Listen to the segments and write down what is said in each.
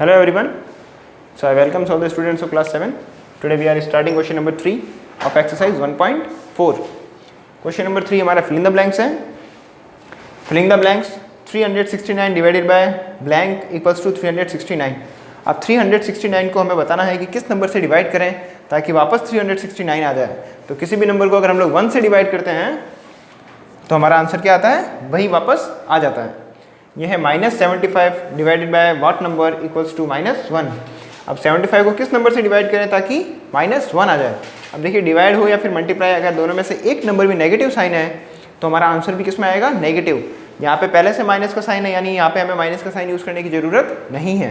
Hello everyone. So I welcome all the students of class 7. Today we are starting question number 3 of exercise 1.4. Question number 3 हमारा fill in the blanks है. Filling the blanks 369 divided by blank equals to 369. अब 369 को हमें बताना है कि किस number से डिवाइड करें ताकि वापस 369 आ जाए. तो किसी भी नंबर को अगर हम लोग 1 से डिवाइड करते हैं तो हमारा आंसर क्या आता है, वही वापस आ जाता है. ये है -75 divided by what number equals to -1. अब 75 को किस नंबर से डिवाइड करें ताकि -1 आ जाए. अब देखिए डिवाइड हो या फिर मल्टीप्लाई, अगर दोनों में से एक नंबर भी नेगेटिव साइन है तो हमारा आंसर भी किस में आएगा, नेगेटिव. यहाँ पे पहले से माइनस का साइन है, यानी यहाँ पे हमें माइनस का साइन यूज़ करने की ज़रूरत नहीं है,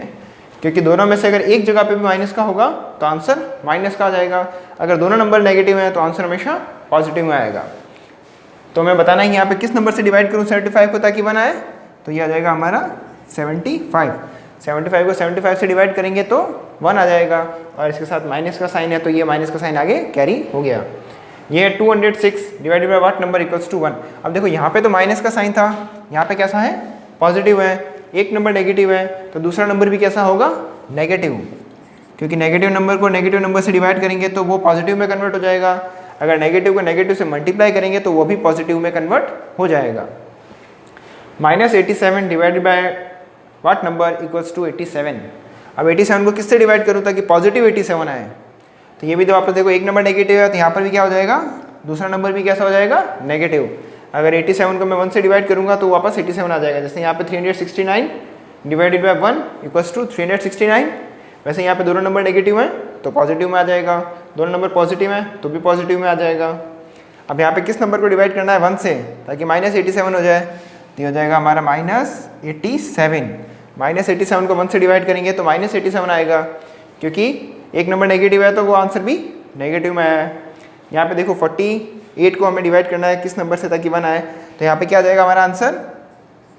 क्योंकि दोनों में से अगर एक जगह पे भी माइनस का होगा तो आंसर माइनस का आ जाएगा. अगर दोनों नंबर नेगेटिव हैं तो आंसर हमेशा पॉजिटिव में आएगा. तो हमें बताना है यहाँ पे किस नंबर से डिवाइड करूँ 75 को ताकि 1 आए. तो ये आ जाएगा हमारा 75. 75 को 75 से डिवाइड करेंगे तो 1 आ जाएगा, और इसके साथ माइनस का साइन है तो ये माइनस का साइन आगे कैरी हो गया. ये है 206 divided by what number equals to 1. अब देखो यहाँ पे तो माइनस का साइन था, यहाँ पे कैसा है, पॉजिटिव है. एक नंबर नेगेटिव है तो दूसरा नंबर भी कैसा होगा, नेगेटिव, क्योंकि नेगेटिव नंबर को नेगेटिव नंबर से डिवाइड करेंगे तो वो पॉजिटिव में कन्वर्ट हो जाएगा. अगर नेगेटिव को नेगेटिव से मल्टीप्लाई करेंगे तो वो भी पॉजिटिव में कन्वर्ट हो जाएगा. -87 divided by what number equals to 87. अब 87 को किससे डिवाइड करूँ ताकि पॉजिटिव 87 आए. तो ये भी तो वापस देखो एक नंबर नेगेटिव है तो यहाँ पर भी क्या हो जाएगा, दूसरा नंबर भी कैसा हो जाएगा, नेगेटिव. अगर 87 को मैं 1 से डिवाइड करूँगा तो वापस 87 आ जाएगा. जैसे यहाँ पे 369 डिवाइडेड बाय 1 इक्वल्स टू 369. वैसे यहाँ पे दोनों नंबर नेगेटिव हैं तो पॉजिटिव में आ जाएगा, दोनों नंबर पॉजिटिव हैं तो भी पॉजिटिव में आ जाएगा. अब यहाँ पे किस नंबर को डिवाइड करना है 1 से ताकि -87 हो जाए. तो हो जाएगा हमारा -87. -87 को 1 से डिवाइड करेंगे तो -87 आएगा, क्योंकि एक नंबर नेगेटिव है तो वो आंसर भी नेगेटिव में आया. यहाँ पे देखो 48 को हमें डिवाइड करना है किस नंबर से ताकि 1 आए. तो यहाँ पे क्या आ जाएगा हमारा आंसर,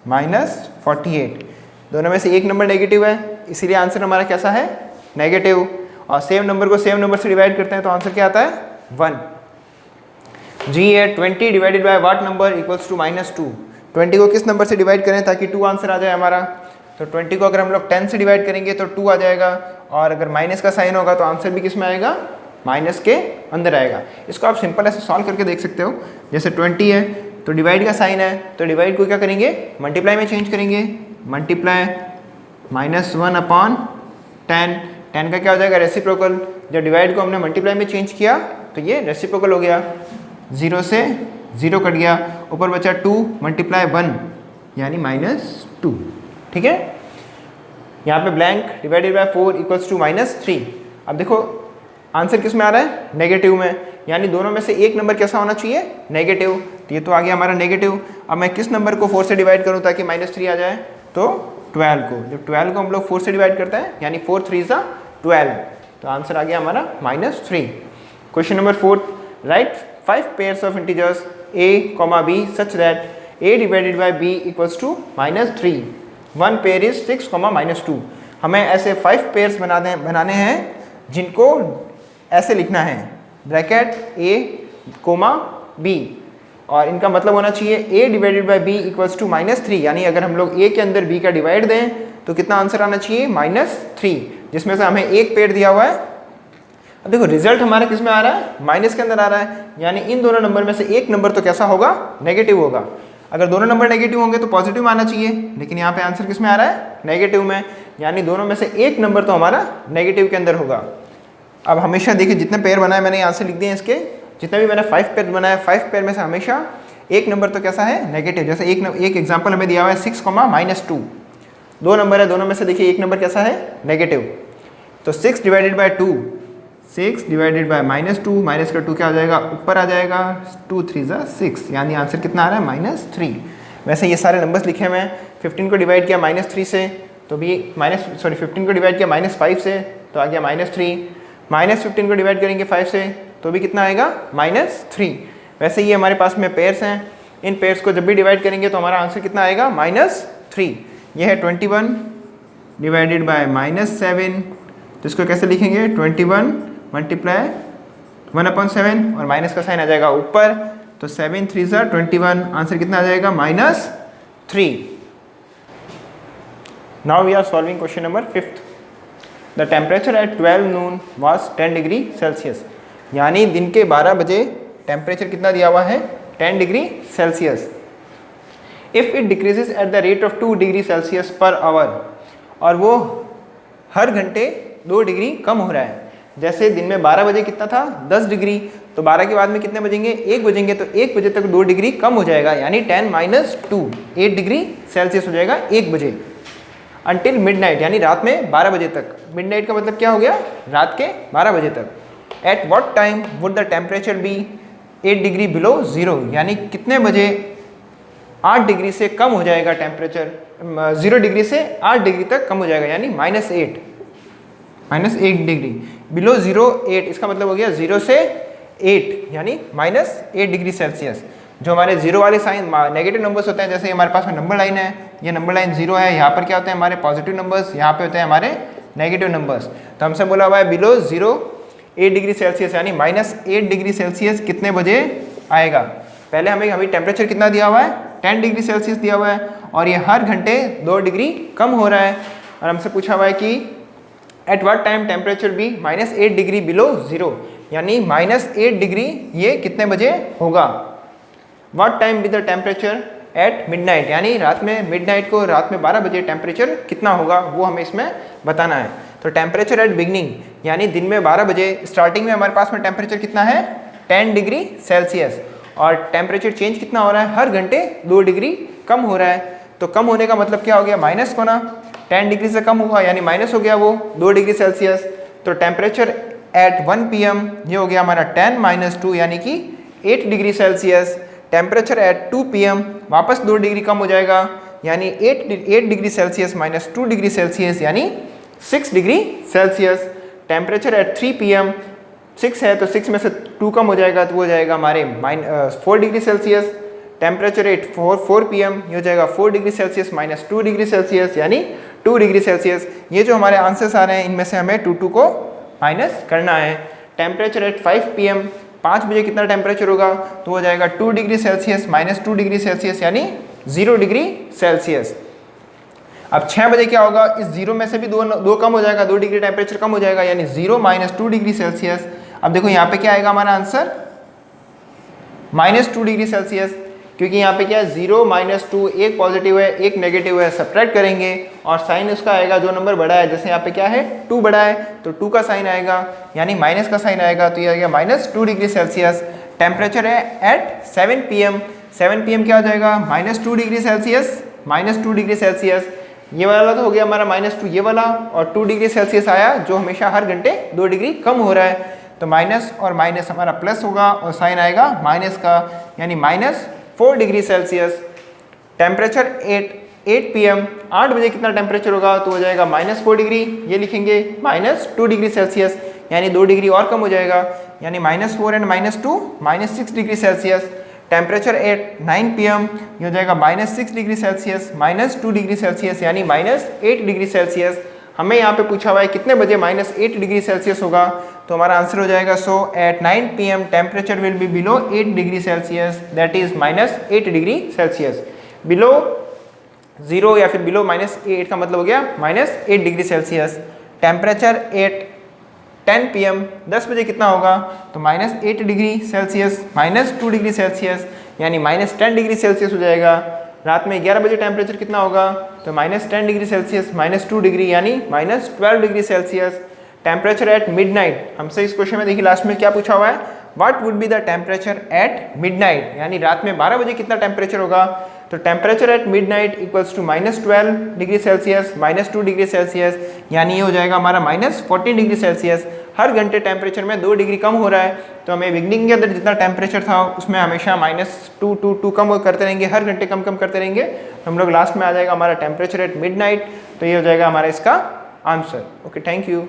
-48. दोनों में से एक नंबर नेगेटिव है इसीलिए आंसर हमारा कैसा है, नेगेटिव. और सेम नंबर को सेम नंबर से डिवाइड करते हैं तो आंसर क्या आता है, 1. जी है 20 divided by what number equals to -2. 20 को किस नंबर से डिवाइड करें ताकि 2 आंसर आ जाए हमारा. तो 20 को अगर हम लोग 10 से डिवाइड करेंगे तो 2 आ जाएगा, और अगर माइनस का साइन होगा तो आंसर भी किस में आएगा, माइनस के अंदर आएगा. इसको आप सिंपल ऐसे सॉल्व करके देख सकते हो. जैसे 20 है तो डिवाइड का साइन है तो डिवाइड को क्या करेंगे, मल्टीप्लाई में चेंज करेंगे. मल्टीप्लाई -1/10. 10 का क्या हो जाएगा, रेसिप्रोकल. जब डिवाइड को हमने मल्टीप्लाई में चेंज किया तो ये रेसिप्रोकल हो गया. 0 से 0 कट गया, ऊपर बचा 2 × 1 यानी -2. ठीक है. यहाँ पे blank divided by 4 equals to -3. अब देखो आंसर किस में आ रहा है, नेगेटिव में, यानी दोनों में से एक नंबर कैसा होना चाहिए, नेगेटिव. तो ये तो आ गया हमारा नेगेटिव. अब मैं किस नंबर को 4 से डिवाइड करूँ ताकि -3 आ जाए, तो 12 को. जब 12 को हम लोग 4 से डिवाइड करते हैं यानी 4 3 = 12, तो आंसर आ गया हमारा -3. Question number 4, right 5 pairs of integers a, b such that a divided by b equals to -3. One pair is 6, -2. हमें ऐसे 5 pairs बनाने हैं जिनको ऐसे लिखना है, ब्रैकेट a, b, और इनका मतलब होना चाहिए a divided by b equals to -3. यानी अगर हम लोग a के अंदर b का डिवाइड दें तो कितना आंसर आना चाहिए, -3, जिसमें से हमें एक पेयर दिया हुआ है. अब देखो रिजल्ट हमारा किस में आ रहा है, माइनस के अंदर आ रहा है, यानी इन दोनों नंबर में से एक नंबर तो कैसा होगा, नेगेटिव होगा. अगर दोनों नंबर नेगेटिव होंगे तो पॉजिटिव में आना चाहिए, लेकिन यहाँ पे आंसर किस में आ रहा है, नेगेटिव में, यानी दोनों में से एक नंबर तो हमारा नेगेटिव के अंदर होगा. अब हमेशा देखिए जितने पेयर बनाए मैंने यहाँ से लिख दिए इसके, जितने भी मैंने 5 पेयर बनाया, 5 पेयर में से हमेशा एक नंबर तो कैसा है, नेगेटिव. जैसे एक एग्जाम्पल हमें दिया हुआ है 6, -2. 2 नंबर है, दोनों में से देखिए एक नंबर कैसा है, नेगेटिव. तो 6 divided by 2, 6 divided by -2, minus का 2 क्या आ जाएगा, ऊपर आ जाएगा. 2 3 = 6, यानी आंसर कितना आ रहा है, -3. वैसे ये सारे नंबर्स लिखे हुए हैं. 15 को डिवाइड किया -3 से तो भी 15 को डिवाइड किया -5 से तो आ गया -3. -15 को डिवाइड करेंगे 5 से तो भी कितना आएगा, -3. वैसे ये हमारे पास में पेयर्स हैं, इन पेयर्स को जब भी डिवाइड करेंगे तो हमारा आंसर कितना आएगा, -3. ये है 21 डिवाइडेड बाय -7. तो इसको कैसे लिखेंगे, 21 मल्टीप्लाई 1/7, और माइनस का साइन आ जाएगा ऊपर. तो 7 3 = 21, आंसर कितना आ जाएगा, -3. Now we are solving question number 5. The temperature at 12 noon was 10 degree Celsius. यानी दिन के 12 बजे टेम्परेचर कितना दिया हुआ है, 10 degree Celsius. If it decreases at the rate of 2 degree Celsius per hour, और वो हर घंटे 2 डिग्री कम हो रहा है। जैसे दिन में 12 बजे कितना था, 10 डिग्री, तो 12 के बाद में कितने बजेंगे, 1 बजेंगे, तो 1 बजे तक 2 डिग्री कम हो जाएगा, यानी 10 माइनस 2 8 डिग्री सेल्सियस हो जाएगा 1 बजे। अंटिल मिडनाइट, यानी रात में 12 बजे तक। मिडनाइट का मतलब क्या हो गया, रात के 12 बजे तक। At what time would the temperature be 8 degree below zero, यानी कितने बजे 8 डिग्री से कम हो जाएगा टेम्परेचर, 0 डिग्री से 8 डिग्री तक कम हो जाएगा, यानी -8 डिग्री। बिलो 0 8, इसका मतलब हो गया 0 से 8, यानी -8 डिग्री सेल्सियस। जो हमारे जीरो वाले साइन नेगेटिव नंबर्स होते हैं, जैसे हमारे पास में नंबर लाइन है, ये नंबर लाइन 0 है, यहाँ पर क्या होते हैं हमारे पॉजिटिव नंबर्स, यहाँ पे होते हैं हमारे नेगेटिव नंबर्स। तो हमसे बोला हुआ है बिलो 0 8 डिग्री सेल्सियस, यानी -8 डिग्री सेल्सियस कितने बजे आएगा। पहले हमें टेम्परेचर कितना दिया हुआ है, 10 डिग्री सेल्सियस दिया हुआ है, और ये हर घंटे 2 डिग्री कम हो रहा है। और हमसे पूछा हुआ है कि at what time temperature be -8 degree below 0, यानी -8 डिग्री ये कितने बजे होगा। What time be the temperature at midnight, यानी रात में मिडनाइट को रात में 12 बजे टेम्परेचर कितना होगा, वो हमें इसमें बताना है। तो टेम्परेचर एट बिगनिंग, यानी दिन में 12 बजे स्टार्टिंग में हमारे पास में टेम्परेचर कितना है, 10 डिग्री सेल्सियस, और टेम्परेचर चेंज कितना हो रहा है, हर घंटे 2 डिग्री कम हो रहा है। तो कम होने का मतलब क्या हो गया, माइनस होना, 10 डिग्री से कम हुआ यानी माइनस हो गया वो 2 डिग्री सेल्सियस। तो टेम्परेचर एट 1 PM ये हो गया हमारा 10 - 2 यानी कि 8 degree Celsius. Temperature at 2 PM वापस 2 डिग्री कम हो जाएगा, यानी 8 डिग्री सेल्सियस -2 डिग्री सेल्सियस यानी 6 degree Celsius. Temperature at 3 PM 6 है तो 6 में से 2 कम हो जाएगा तो वो हो जाएगा हमारे 4 degree Celsius. Temperature at 4 PM ये हो जाएगा 4 डिग्री सेल्सियस -2 डिग्री सेल्सियस यानी 2 डिग्री सेल्सियस। ये जो हमारे आंसर्स आ रहे हैं इनमें से हमें 2 को माइनस करना है। टेम्परेचर एट 5 PM 5 बजे कितना टेम्परेचर होगा, तो हो जाएगा 2 डिग्री सेल्सियस -2 डिग्री सेल्सियस यानी 0 डिग्री सेल्सियस। अब 6 बजे क्या होगा, इस 0 में से भी 2 कम हो जाएगा, 2 डिग्री टेम्परेचर कम हो जाएगा यानी 0 - 2 डिग्री सेल्सियस। अब देखो यहाँ पे क्या आएगा हमारा आंसर, -2 डिग्री सेल्सियस, क्योंकि यहाँ पे क्या है 0 - 2, एक पॉजिटिव है एक नेगेटिव है, सब्ट्रैक्ट करेंगे और साइन उसका आएगा जो नंबर बड़ा है। जैसे यहाँ पे क्या है 2 बड़ा है तो 2 का साइन आएगा यानी माइनस का साइन आएगा, तो ये आ गया -2 डिग्री सेल्सियस। टेम्परेचर है एट 7 PM 7 PM क्या हो जाएगा, -2 डिग्री सेल्सियस -2 डिग्री सेल्सियस। ये वाला तो हो गया हमारा -2 ये वाला, और 2 डिग्री सेल्सियस आया जो हमेशा हर घंटे 2 डिग्री कम हो रहा है। तो माइनस और माइनस हमारा प्लस होगा और साइन आएगा माइनस का यानी -4 डिग्री सेल्सियस। टेम्परेचर 8 PM 8 बजे कितना टेम्परेचर होगा, तो हो जाएगा -4 डिग्री, ये लिखेंगे -2 डिग्री सेल्सियस यानी 2 डिग्री और कम हो जाएगा यानी -4 and -2 -6 degree Celsius. Temperature at 9 PM ये हो जाएगा -6 डिग्री सेल्सियस -2 डिग्री सेल्सियस यानी -8 डिग्री सेल्सियस। हमें यहाँ पे पूछा हुआ है कितने बजे -8 डिग्री सेल्सियस होगा, तो हमारा आंसर हो जाएगा so at 9 PM temperature will be below 8 degree Celsius that is -8 degree Celsius. Below 0 या फिर बिलो -8 का मतलब हो गया -8 degree Celsius. Temperature at 10 PM 10 बजे कितना होगा, तो -8 डिग्री सेल्सियस -2 डिग्री सेल्सियस यानी -10 डिग्री सेल्सियस हो जाएगा। रात में 11 बजे टेम्परेचर कितना होगा, तो -10 डिग्री सेल्सियस -2 डिग्री यानी -12 degree Celsius. Temperature at midnight, हमसे इस क्वेश्चन में देखिए लास्ट में क्या पूछा हुआ है, what would be the temperature at midnight, यानी रात में 12 बजे कितना टेम्परेचर होगा। तो temperature at midnight equals to -12 degree Celsius -2 degree Celsius यानी ये हो जाएगा हमारा -14 डिग्री सेल्सियस। हर घंटे टेम्परेचर में 2 डिग्री कम हो रहा है, तो हमें बिगनिंग के अंदर जितना टेम्परेचर था उसमें हमेशा -2 कम करते रहेंगे, हर घंटे कम करते रहेंगे, तो हम लोग लास्ट में आ जाएगा हमारा टेम्परेचर एट मिडनाइट। तो ये हो जाएगा हमारा इसका आंसर। Okay, thank you.